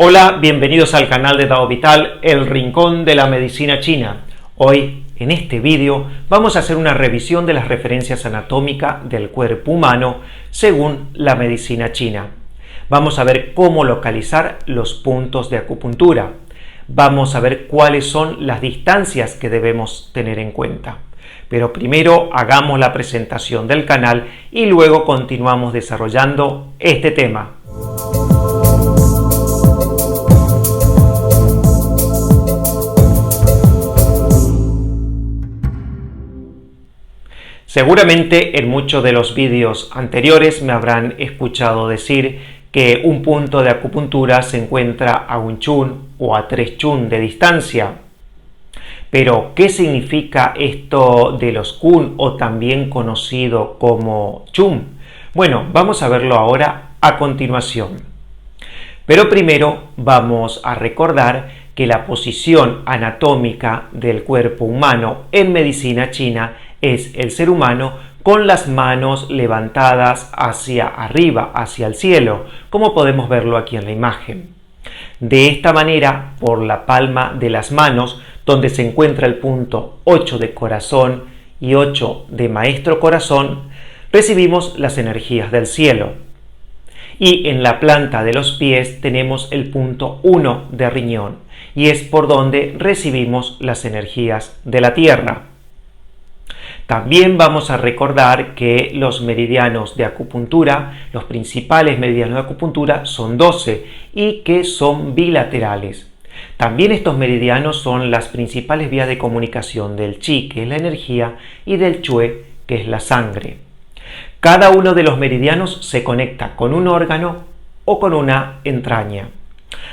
Hola, bienvenidos al canal de Dao Vital, el rincón de la medicina china. Hoy, en este vídeo, vamos a hacer una revisión de las referencias anatómicas del cuerpo humano según la medicina china. Vamos a ver cómo localizar los puntos de acupuntura. Vamos a ver cuáles son las distancias que debemos tener en cuenta. Pero primero hagamos la presentación del canal y luego continuamos desarrollando este tema. Seguramente en muchos de los vídeos anteriores me habrán escuchado decir que un punto de acupuntura se encuentra a 1 chun o a 3 chun de distancia. Pero, ¿qué significa esto de los kun o también conocido como chun? Bueno, vamos a verlo ahora a continuación. Pero primero vamos a recordar que la posición anatómica del cuerpo humano en medicina china es el ser humano con las manos levantadas hacia arriba, hacia el cielo, como podemos verlo aquí en la imagen. De esta manera, por la palma de las manos, donde se encuentra el punto 8 de corazón y 8 de maestro corazón, recibimos las energías del cielo. Y en la planta de los pies tenemos el punto 1 de riñón, y es por donde recibimos las energías de la tierra. También vamos a recordar que los meridianos de acupuntura, los principales meridianos de acupuntura son 12 y que son bilaterales. También estos meridianos son las principales vías de comunicación del Qi, que es la energía, y del Xue, que es la sangre. Cada uno de los meridianos se conecta con un órgano o con una entraña.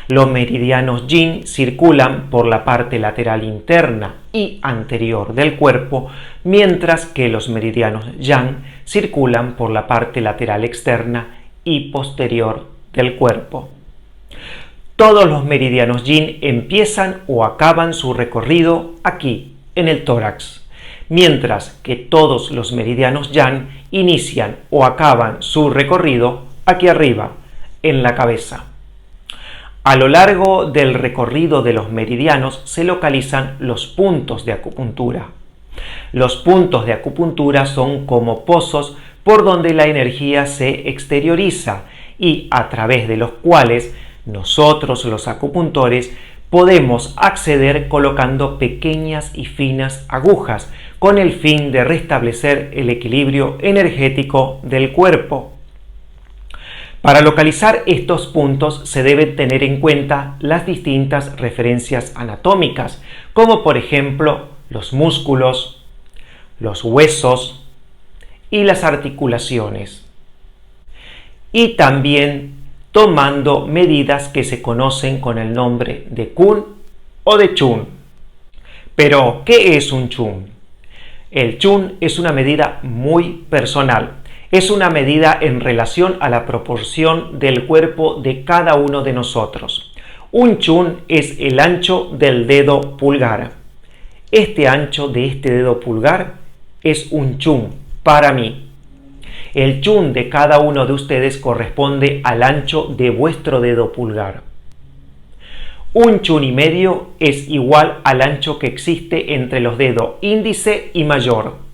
Los meridianos Yin circulan por la parte lateral interna y anterior del cuerpo, mientras que los meridianos Yang circulan por la parte lateral externa y posterior del cuerpo. Todos los meridianos Yin empiezan o acaban su recorrido aquí, en el tórax, mientras que todos los meridianos Yang inician o acaban su recorrido aquí arriba, en la cabeza. A lo largo del recorrido de los meridianos se localizan los puntos de acupuntura. Los puntos de acupuntura son como pozos por donde la energía se exterioriza y a través de los cuales nosotros, los acupuntores, podemos acceder colocando pequeñas y finas agujas con el fin de restablecer el equilibrio energético del cuerpo. Para localizar estos puntos se deben tener en cuenta las distintas referencias anatómicas, como por ejemplo los músculos, los huesos y las articulaciones. Y también tomando medidas que se conocen con el nombre de kun o de chun. Pero, ¿qué es un chun? El chun es una medida muy personal. Es una medida en relación a la proporción del cuerpo de cada uno de nosotros. Un chun es el ancho del dedo pulgar. Este ancho de este dedo pulgar es un chun para mí. El chun de cada uno de ustedes corresponde al ancho de vuestro dedo pulgar. Un chun y medio es igual al ancho que existe entre los dedos índice y mayor.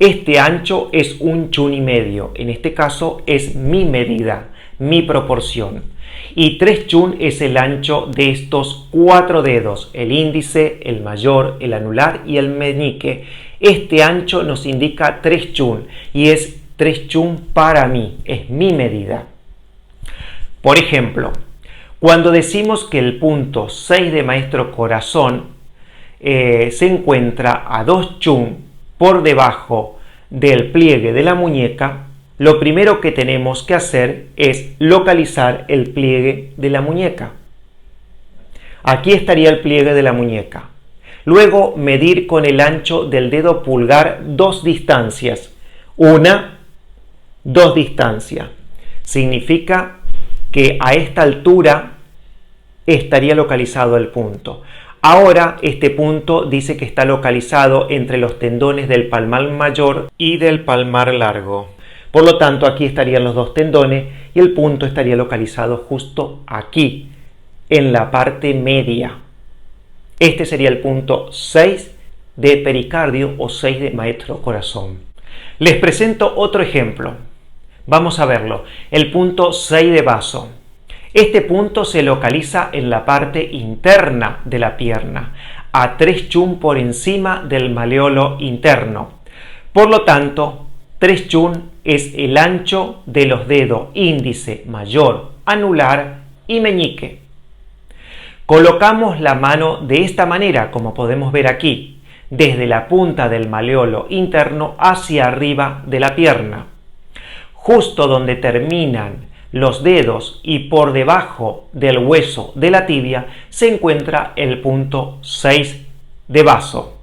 Este ancho es 1 chun y medio, en este caso es mi medida, mi proporción. Y 3 chun es el ancho de estos 4 dedos, el índice, el mayor, el anular y el meñique. Este ancho nos indica 3 chun y es 3 chun para mí, es mi medida. Por ejemplo, cuando decimos que el punto 6 de maestro corazón se encuentra a 2 chun por debajo del pliegue de la muñeca, lo primero que tenemos que hacer es localizar el pliegue de la muñeca. Aquí estaría el pliegue de la muñeca. Luego medir con el ancho del dedo pulgar 2 distancias. 2 distancias. Significa que a esta altura estaría localizado el punto. Ahora este punto dice que está localizado entre los tendones del palmar mayor y del palmar largo. Por lo tanto, aquí estarían los 2 tendones y el punto estaría localizado justo aquí, en la parte media. Este sería el punto 6 de pericardio o 6 de maestro corazón. Les presento otro ejemplo. Vamos a verlo. El punto 6 de vaso. Este punto se localiza en la parte interna de la pierna, a 3 chun por encima del maleolo interno. Por lo tanto, 3 chun es el ancho de los dedos índice, mayor, anular y meñique. Colocamos la mano de esta manera, como podemos ver aquí, desde la punta del maleolo interno hacia arriba de la pierna. Justo donde terminan los dedos y por debajo del hueso de la tibia se encuentra el punto 6 de vaso.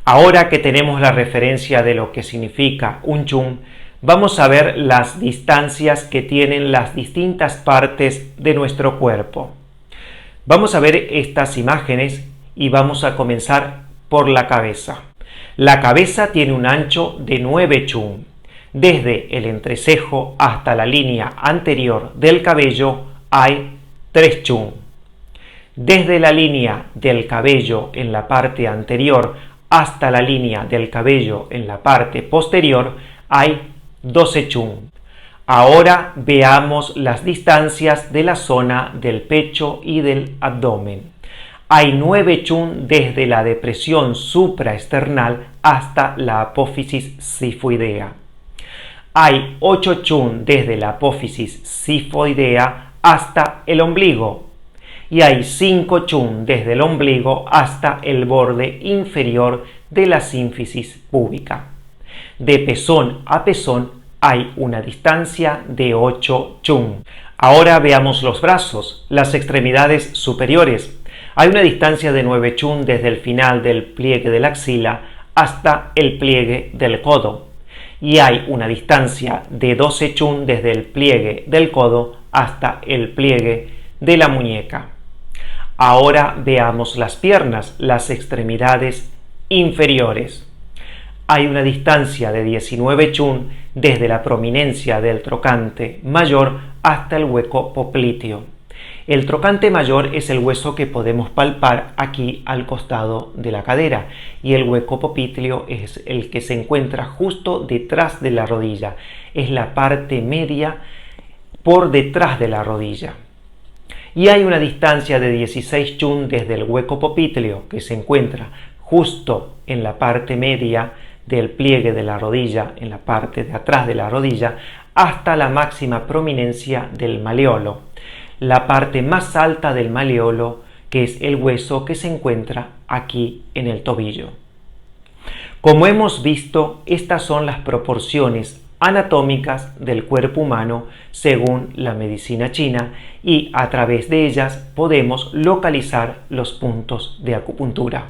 Ahora que tenemos la referencia de lo que significa un chun, vamos a ver las distancias que tienen las distintas partes de nuestro cuerpo. Vamos a ver estas imágenes y vamos a comenzar por la cabeza. La cabeza tiene un ancho de 9 chun. Desde el entrecejo hasta la línea anterior del cabello hay 3 chun. Desde la línea del cabello en la parte anterior hasta la línea del cabello en la parte posterior hay 12 chun. Ahora veamos las distancias de la zona del pecho y del abdomen. Hay 9 chun desde la depresión supraesternal hasta la apófisis sifoidea. Hay 8 chun desde la apófisis sifoidea hasta el ombligo. Y hay 5 chun desde el ombligo hasta el borde inferior de la sínfisis púbica. De pezón a pezón hay una distancia de 8 chun. Ahora veamos los brazos, las extremidades superiores. Hay una distancia de 9 chun desde el final del pliegue de la axila hasta el pliegue del codo. Y hay una distancia de 12 chun desde el pliegue del codo hasta el pliegue de la muñeca. Ahora veamos las piernas, las extremidades inferiores. Hay una distancia de 19 chun desde la prominencia del trocante mayor hasta el hueco popliteo. El trocante mayor es el hueso que podemos palpar aquí al costado de la cadera y el hueco popliteo es el que se encuentra justo detrás de la rodilla. Es la parte media por detrás de la rodilla. Y hay una distancia de 16 chun desde el hueco popliteo que se encuentra justo en la parte media del pliegue de la rodilla, en la parte de atrás de la rodilla, hasta la máxima prominencia del maleolo, la parte más alta del maleolo, que es el hueso que se encuentra aquí en el tobillo. Como hemos visto, estas son las proporciones anatómicas del cuerpo humano según la medicina china y a través de ellas podemos localizar los puntos de acupuntura.